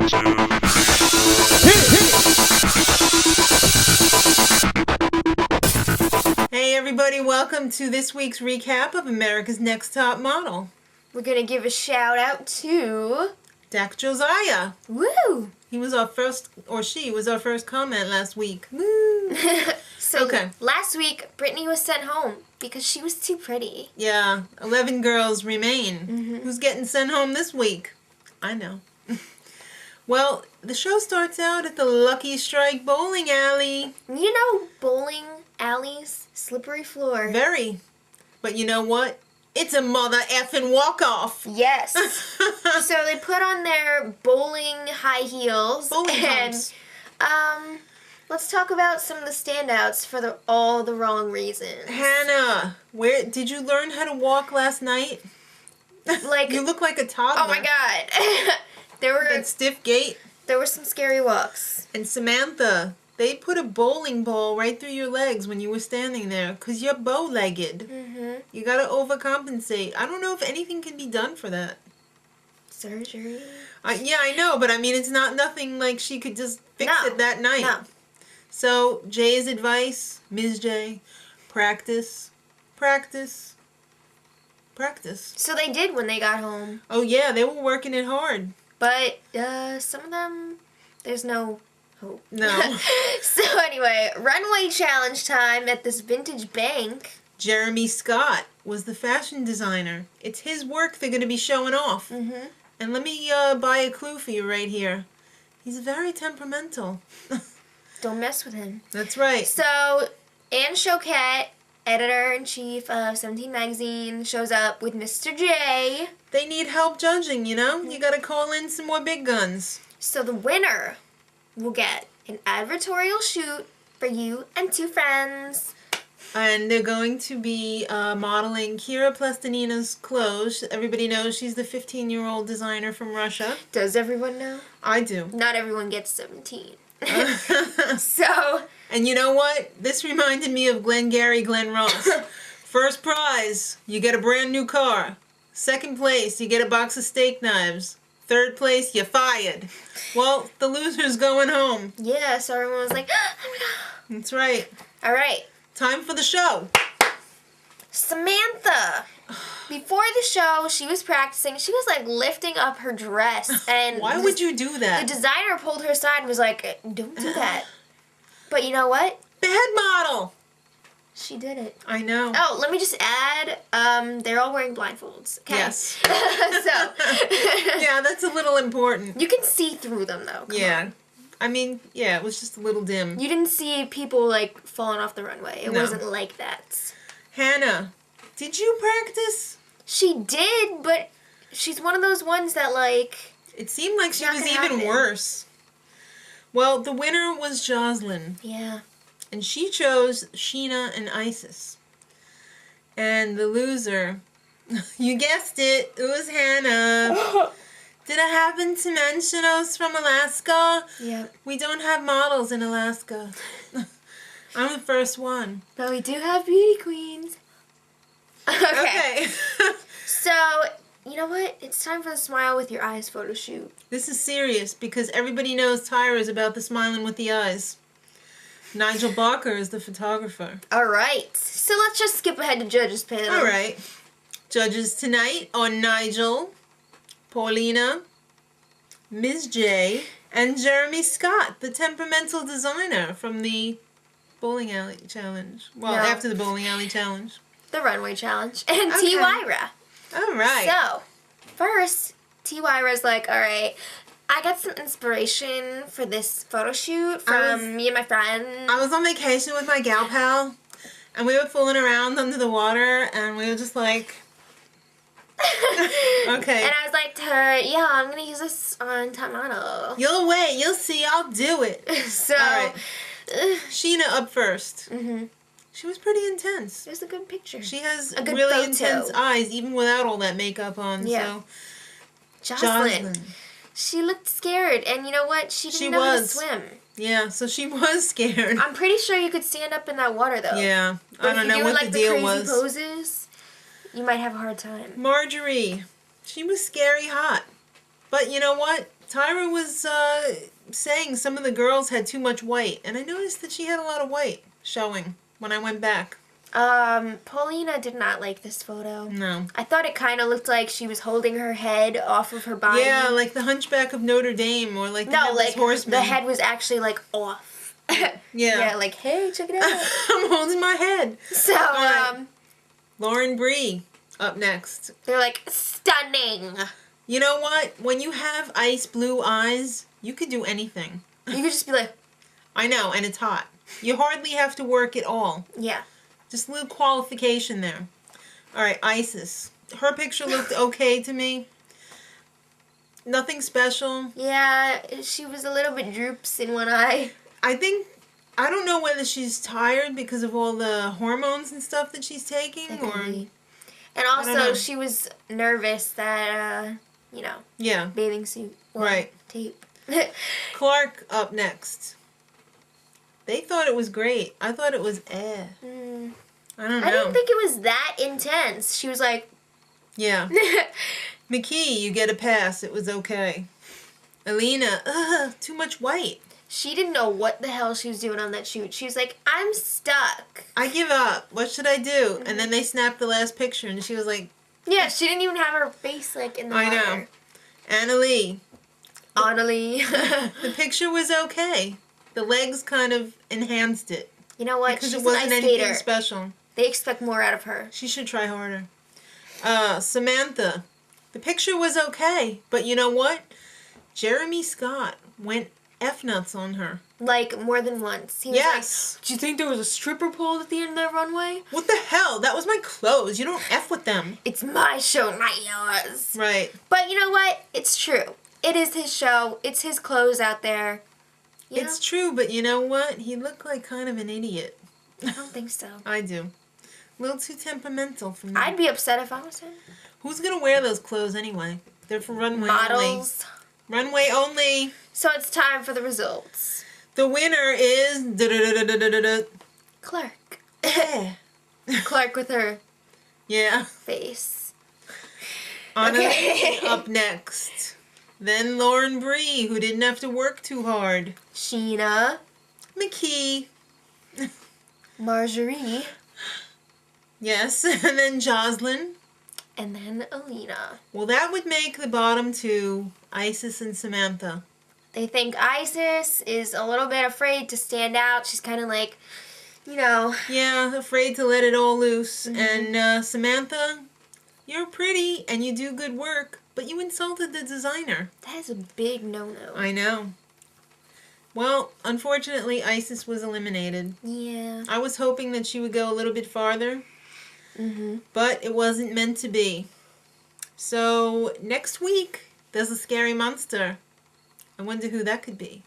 Hey everybody, welcome to this week's recap of America's Next Top Model. We're gonna give a shout out to DakJosiah. Woo! He was our first, or she was our first comment last week. Woo! So okay. Last week, Brittney was sent home because she was too pretty. Yeah, 11 girls remain. Who's getting sent home this week? I know. Well, the show starts out at the Lucky Strike bowling alley. You know, bowling alleys, slippery floor. Very. But you know what? It's a mother effing walk-off. Yes. So they put on their bowling high heels. Bowling and pumps. let's talk about some of the standouts for all the wrong reasons. Hannah, where did you learn how to walk last night? Like you look like a toddler. Oh my god. That stiff gait. There were some scary walks. And Samantha, they put a bowling ball right through your legs when you were standing there because you're bow-legged. You gotta overcompensate. I don't know if anything can be done for that. Surgery? Yeah, I know, but I mean, it's nothing like she could just fix it that night. No. So, Jay's advice, Ms. Jay, practice, practice, practice. So they did when they got home. Oh yeah, they were working it hard. But some of them, there's no hope. No. So anyway, runway challenge time at this vintage bank. Jeremy Scott was the fashion designer. It's his work they're going to be showing off. And let me buy a clue for you right here. He's very temperamental. Don't mess with him. That's right. So, Anne Shoket, editor-in-chief of 17 Magazine, shows up with Mr. Jay. They need help judging, you know? You got to call in some more big guns. So the winner will get an advertorial shoot for you and 2 friends. And they're going to be modeling Kira Plastinina's clothes. Everybody knows she's the 15-year-old designer from Russia. Does everyone know? I do. Not everyone gets 17. So... And you know what? This reminded me of Glengarry Glen Ross. First prize, you get a brand new car. Second place, you get a box of steak knives. Third place, you're fired. Well, the loser's going home. Yeah, so everyone was like, oh my god. That's right. All right. Time for the show. Samantha. Before the show, she was practicing. She was like lifting up her dress. And why would you do that? The designer pulled her aside and was like, don't do that. But you know what? Bad model. She did it. I know. Oh, let me just add, they're all wearing blindfolds. Okay? Yes. So. Yeah, that's a little important. You can see through them, though. Come on. I mean, yeah, it was just a little dim. You didn't see people, like, falling off the runway. It wasn't like that. Hannah, did you practice? She did, but she's one of those ones that, like... It seemed like she was even worse. Well, the winner was Joslyn. Yeah. And she chose Sheena and Isis. And the loser, you guessed it, it was Hannah. Did I happen to mention I was from Alaska? Yeah. We don't have models in Alaska. I'm the first one. But we do have beauty queens. Okay. So, you know what? It's time for the Smile with Your Eyes photo shoot. This is serious because everybody knows Tyra is about the smiling with the eyes. Nigel Barker is the photographer. Alright. So let's just skip ahead to judges panel. Alright. Judges tonight are Nigel, Paulina, Ms. Jay, and Jeremy Scott, the temperamental designer from the bowling alley challenge. Well, after the bowling alley challenge. The runway challenge. And Tyra. Alright. So, first, Tyra's like, alright, I got some inspiration for this photo shoot from me and my friend. I was on vacation with my gal pal, and we were fooling around under the water, and we were just like... Okay. And I was like to her, yeah, I'm going to use this on top model. You'll wait. You'll see. I'll do it. So... Alright. Sheena up first. She was pretty intense. It was a good picture. She has a good really photo. intense eyes, even without all that makeup on. Yeah. So. Joslyn. She looked scared, and you know what? She didn't know how to swim. Yeah, so she was scared. I'm pretty sure you could stand up in that water, though. Yeah, but I don't know what the deal was. If you do, like, the crazy poses, you might have a hard time. Marjorie, she was scary hot. But you know what? Tyra was saying some of the girls had too much white, and I noticed that she had a lot of white showing when I went back. Paulina did not like this photo. No. I thought it kind of looked like she was holding her head off of her body. Yeah, like the Hunchback of Notre Dame, or like the Headless Horseman. The head was actually like off. Yeah, like, hey, check it out. I'm holding my head. So, Lauren Brie up next. They're like, stunning. You know what? When you have ice blue eyes, you could do anything. You could just be like... I know, and it's hot. You hardly have to work at all. Yeah. Just a little qualification there. All right, Isis. Her picture looked okay to me. Nothing special. Yeah, she was a little bit droops in one eye. I don't know whether she's tired because of all the hormones and stuff that she's taking, or... And also, she was nervous that, you know... Yeah. Bathing suit. Right. Tape. Clark up next. They thought it was great. I thought it was I don't know. I didn't think it was that intense. She was like... Yeah. McKey, you get a pass. It was okay. Elina, too much white. She didn't know what the hell she was doing on that shoot. She was like, I'm stuck. I give up. What should I do? And then they snapped the last picture, and she was like... Yeah, she didn't even have her face, like, in the water. I know. Analeigh. The picture was okay. The legs kind of enhanced it. You know what? Because She's it wasn't an ice anything skater. special. They expect more out of her. She should try harder. Samantha. The picture was okay. But you know what? Jeremy Scott went F-nuts on her. Like, more than once. He was like, do you think there was a stripper pole at the end of the runway? What the hell? That was my clothes. You don't F with them. It's my show, not yours. Right. But you know what? It's true. It is his show. It's his clothes out there. It's true, but you know what? He looked like kind of an idiot. I don't think so. I do. A little too temperamental for me. I'd be upset if I was him. Who's going to wear those clothes anyway? They're for runway Models. only. Runway only. So it's time for the results. The winner is... Clark. Yeah. Clark with her face. Analeigh up next. Then Lauren Brie, who didn't have to work too hard. Sheena. McKey. Marjorie. Yes, and then Joslyn. And then Elina. Well, that would make the bottom two Isis and Samantha. They think Isis is a little bit afraid to stand out. She's kind of like, you know... Yeah, afraid to let it all loose. Mm-hmm. And Samantha, you're pretty and you do good work, but you insulted the designer. That is a big no-no. I know. Well, unfortunately, Isis was eliminated. Yeah. I was hoping that she would go a little bit farther. Mm-hmm. But it wasn't meant to be. So, next week, there's a scary monster. I wonder who that could be.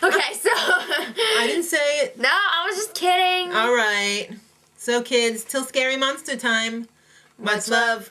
Okay, so... I didn't say it. No, I was just kidding. All right. So, kids, till scary monster time, much love.